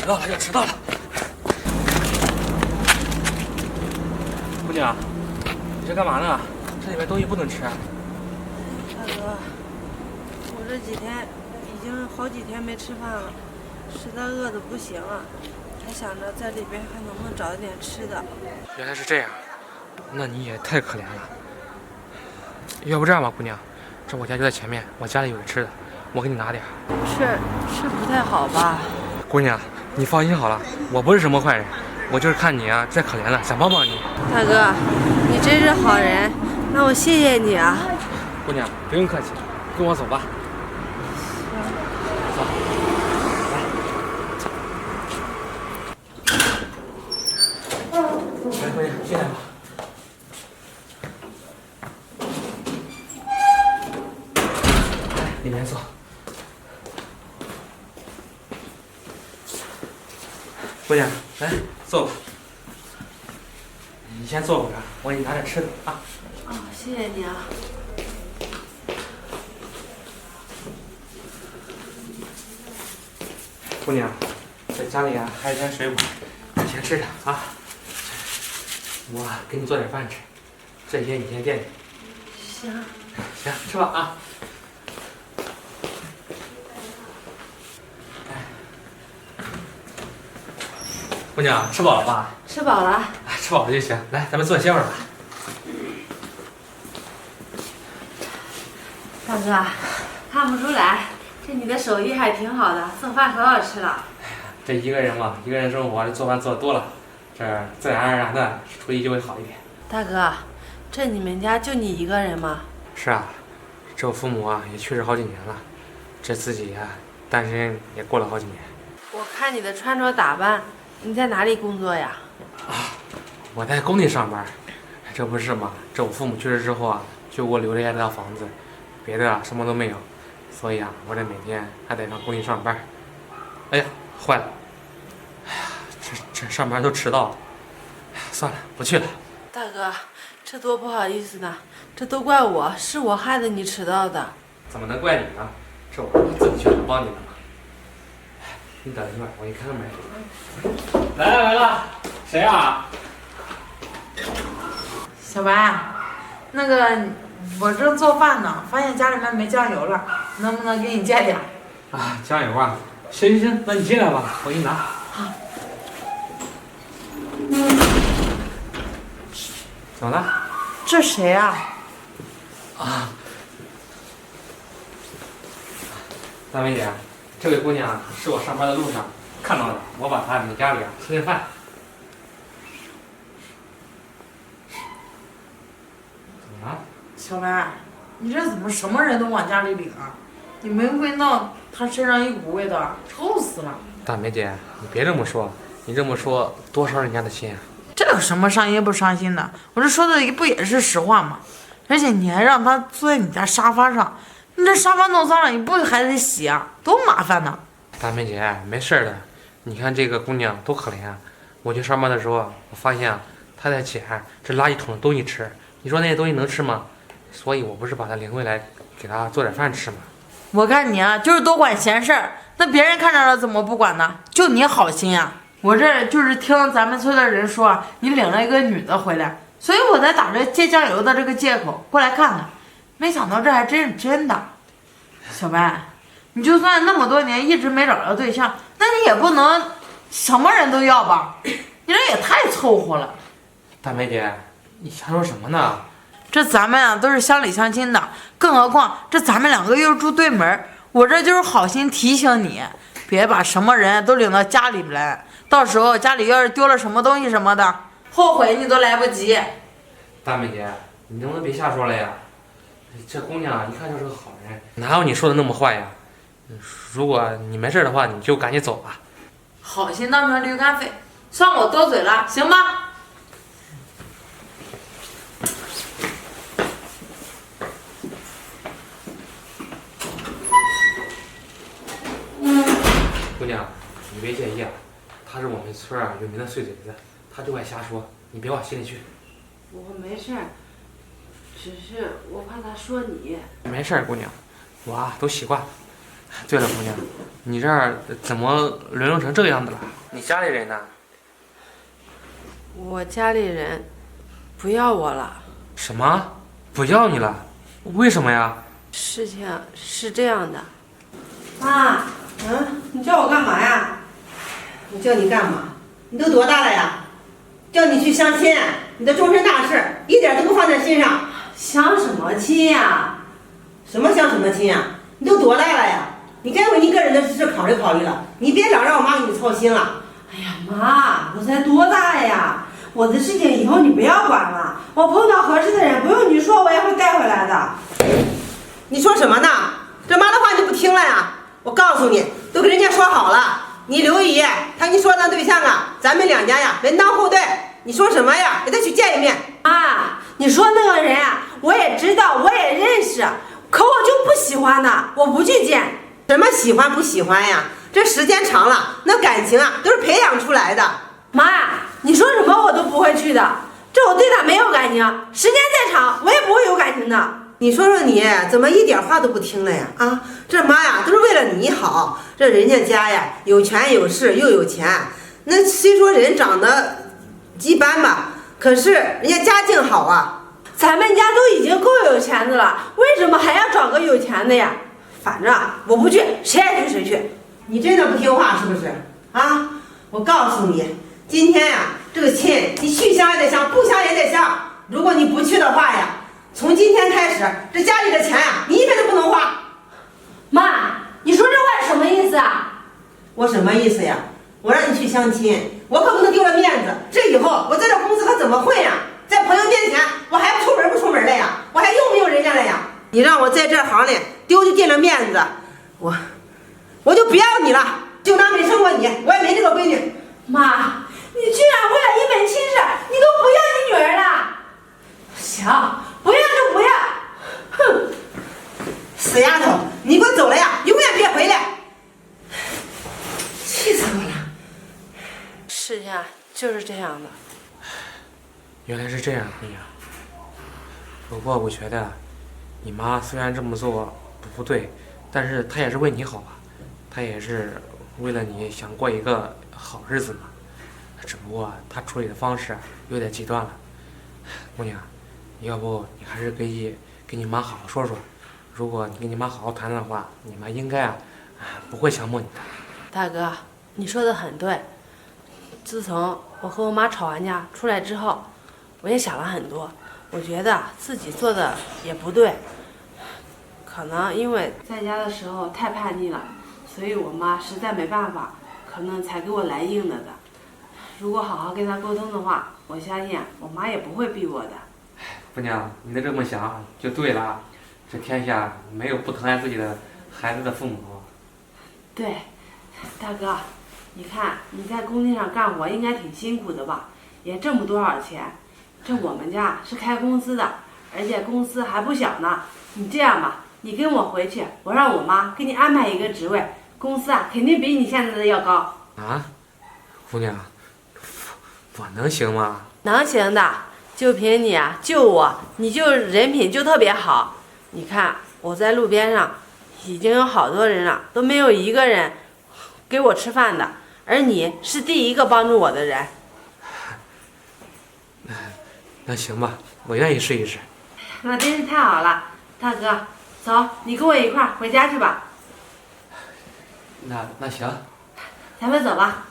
迟到了，要迟到了。姑娘，你这干嘛呢？这里面东西不能吃。大哥，我这几天已经好几天没吃饭了，实在饿得不行了，还想着在里边还能不能找一点吃的。原来是这样，那你也太可怜了。要不这样吧，姑娘，这我家就在前面，我家里有吃的，我给你拿点。是不太好吧？姑娘，你放心好了，我不是什么坏人，我就是看你啊太可怜了，想帮帮你。大哥，你真是好人，那我谢谢你啊。姑娘，不用客气，跟我走吧。走，来，姑娘进来吧。来，里面坐。姑娘，来坐吧。你先坐会儿，我给你拿点吃的啊。哦，谢谢你啊。姑娘，在家里啊还有点水果，你先吃着啊。我给你做点饭吃，这些你先垫着。行。行，吃吧啊。姑娘，吃饱了吧？吃饱了。吃饱了就行。来，咱们坐歇会儿吧。大哥，看不出来，这你的手艺还挺好的，做饭可好吃了。这一个人嘛，一个人生活，这做饭做多了，这自然而然的厨艺就会好一点。大哥，这你们家就你一个人吗？是啊，这我父母啊也去世好几年了，这自己呀单身也过了好几年。我看你的穿着打扮，你在哪里工作呀？我在工地上班，这不是吗？这我父母去世之后啊，就给我留了下这套房子，别的啊什么都没有，所以啊，我这每天还得上工地上班。哎呀，坏了！哎呀，这上班都迟到了。哎呀，算了，不去了。大哥，这多不好意思呢，这都怪我，是我害得你迟到的。怎么能怪你呢？这我自己选择帮你的嘛。哎，你等一会儿，我给你开个门。来了来了，谁啊？小白，那个我正做饭呢，发现家里面没酱油了，能不能给你借点？啊，酱油啊！行行行，那你进来吧，我给你拿。好。怎么了？这谁啊？啊，大梅姐，这位姑娘是我上班的路上看到的，我把她领家里啊吃顿饭。怎么了？小白，你这怎么什么人都往家里领啊？你没闻到他身上一股味道，臭死了！大梅姐，你别这么说，你这么说多伤人家的心啊！这有什么伤心不伤心的？我这说的不也是实话吗？而且你还让他坐在你家沙发上，你这沙发弄脏了，你不还得洗啊？多麻烦呢！大梅姐，没事的，你看这个姑娘多可怜啊！我去上班的时候啊，我发现啊，她在捡这垃圾桶的东西吃，你说那些东西能吃吗？所以我不是把她领回来，给她做点饭吃吗？我看你啊，就是多管闲事儿，那别人看着了怎么不管呢？就你好心啊！我这就是听咱们村的人说，你领了一个女的回来，所以我才打着借酱油的这个借口过来看看，没想到这还真是真的。小白，你就算那么多年一直没找着对象，那你也不能什么人都要吧？你这也太凑合了。大梅姐，你瞎说什么呢？这咱们啊都是乡里乡亲的，更何况这咱们两个又住对门，我这就是好心提醒你，别把什么人都领到家里来，到时候家里要是丢了什么东西什么的，后悔你都来不及。大梅姐，你能不能别瞎说了呀？这姑娘一看就是个好人，哪有你说的那么坏呀？如果你没事的话，你就赶紧走吧。好心当成驴肝肺，算我多嘴了，行吧？姑娘，你别介意啊，他是我们村啊有名的碎嘴子，他就爱瞎说，你别往心里去。我没事儿，只是我怕他说你。没事儿，姑娘，我啊都习惯了。哎，对了，姑娘，你这儿怎么沦落成这个样子了？你家里人呢？我家里人不要我了。什么？不要你了？为什么呀？事情是这样的。妈，你叫我干嘛呀？我叫你干嘛？你都多大了呀？叫你去相亲，你的终身大事一点都不放在心上。相什么亲呀？什么相什么亲呀？你都多大了呀？你该为你个人的事考虑考虑了。你别老让我妈给你操心了。哎呀妈，我才多大呀？我的事情以后你不要管了，我碰到合适的人，不用你说我也会带回来的。你说什么呢？这妈的话你不听了呀？我告诉你，都跟人家说好了，你刘姨她跟你说那对象啊，咱们两家呀门当户对。你说什么呀？给他去见一面。妈，你说那个人啊，我也知道，我也认识，可我就不喜欢他，我不去见。什么喜欢不喜欢呀？这时间长了，那感情啊都是培养出来的。妈呀，你说什么我都不会去的，这我对他没有感情，时间再长我也不会有感情的。你说说你怎么一点话都不听了呀？啊，这妈呀都是为了你好，这人家家呀有权有势又有钱，那虽说人长得一般吧，可是人家家境好啊。咱们家都已经够有钱的了，为什么还要找个有钱的呀？反正我不去，谁爱去谁去。你真的不听话是不是？啊，我告诉你，今天呀这个亲你去相也得相，不相也得相。如果你不去的话呀，从今天开始这家里的钱呀你一分都不能花。妈，你说这话是什么意思啊？我什么意思呀？我让你去相亲，我可不能丢了面子。这以后我在这公司可怎么混呀？在朋友面前我还出门不出门了呀？我还用不用人家了呀？你让我在这行里丢就丢了面子，我就不要你了，就当没生过你，我也没这个闺女。妈，你居然为了一门亲事，你都不要你女儿了？行，不要就不要。哼，死丫头，你给我走了呀，永远别回来！气死我了！事情啊就是这样的。原来是这样，姑娘。不过我觉得，你妈虽然这么做不对，但是她也是为你好啊，她也是为了你想过一个好日子嘛。只不过她处理的方式有点极端了。姑娘，要不你还是跟你妈好好说说。如果你跟你妈好好谈的话，你妈应该不会强迫你的。大哥，你说的很对。自从我和我妈吵完架出来之后，我也想了很多，我觉得自己做的也不对，可能因为在家的时候太叛逆了，所以我妈实在没办法，可能才给我来硬的。如果好好跟她沟通的话，我相信我妈也不会逼我的。姑娘，你的这么想就对了，这天下没有不疼爱自己的孩子的父母。对，大哥，你看你在工地上干活应该挺辛苦的吧？也挣不多少钱。这我们家是开公司的，而且公司还不小呢。你这样吧，你跟我回去，我让我妈给你安排一个职位，公司肯定比你现在的要高。啊，姑娘，我能行吗？能行的，就凭你救我，你就人品就特别好。你看我在路边上已经有好多人了，都没有一个人给我吃饭的，而你是第一个帮助我的人。那行吧，我愿意试一试。那真是太好了，大哥，走，你跟我一块儿回家去吧。那行。咱们走吧。